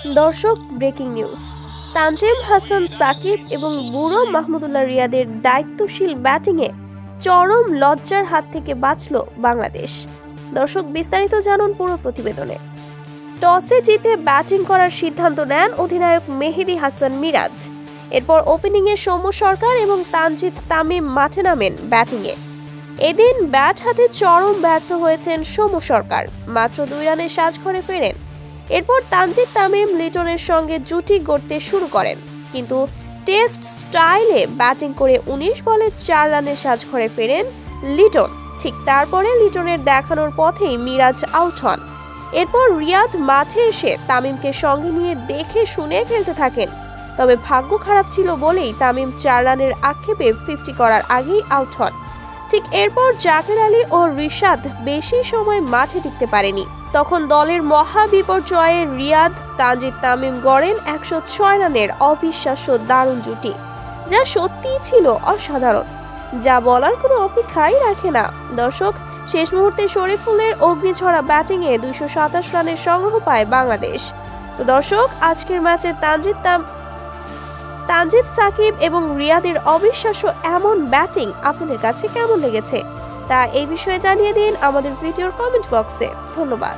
দর্শক, breaking news. Tanzim Hasan Shakib এবং বুড়ো মাহমুদুল্লাহ রিয়াদের দায়িত্বশীল ব্যাটিংয়ে চরম লজ্জার হাত থেকে বাঁচল বাংলাদেশ। দর্শক, বিস্তারিত জানুন পুরো প্রতিবেদনে। টসে জিতে ব্যাটিং করার সিদ্ধান্ত নেন অধিনায়ক মেহেদী হাসান মিরাজ। এরপর ওপেনিংয়ে সৌম্য সরকার এবং তানজিদ তামিম মাঠে নামেন ব্যাটিংয়ে। এদিন ব্যাট হাতে চরম ব্যর্থ হয়েছেন সৌম্য সরকার, মাত্র 2 রানে সাজঘরে ফেরেন। এরপর তানজিদ তামিম লিটনের সঙ্গে জুটি গড়তে শুরু করেন, কিন্তু টেস্ট স্টাইলে ব্যাটিং করে 19 বলে 4 রানে সাজঘরে ফেরেন লিটন। ঠিক তারপরে লিটনের দেখানোর পথেই মিরাজ আউট হন। এরপর রিয়াদ মাঠে এসে তামিমকে সঙ্গে নিয়ে দেখে শুনে খেলতে থাকেন, তবে ভাগ্য খারাপ ছিল বলেই তামিম 4 রানের আক্ষেপে 50 করার আগেই আউট হন। ঠিক এরপর জাকের আলী ও রিশাদ বেশি সময় মাঠে টিকতে পারেনি। তখন দলের মহা বিপর্যয়ে রিয়াদ তানজিদ তামিম গড়েন 106 রানের অবিশ্বাস্য দারুণ জুটি, যা সত্যিই ছিল অসাধারণ, যা বলার কোনো অপেক্ষাই রাখে না। দর্শক, শেষ মুহূর্তে শরীফুলের অগ্নিঝরা ব্যাটিংয়ে 227 রানের সংগ্রহ পায় বাংলাদেশ। তো দর্শক, আজকের ম্যাচে তানজিদ সাকিব এবং রিয়াদের অবিশ্বাস্য এমন ব্যাটিং আপনাদের কাছে কেমন লেগেছে তা এই বিষয়ে জানিয়ে দিন আমাদের ভিডিওর কমেন্ট বক্সে। ধন্যবাদ।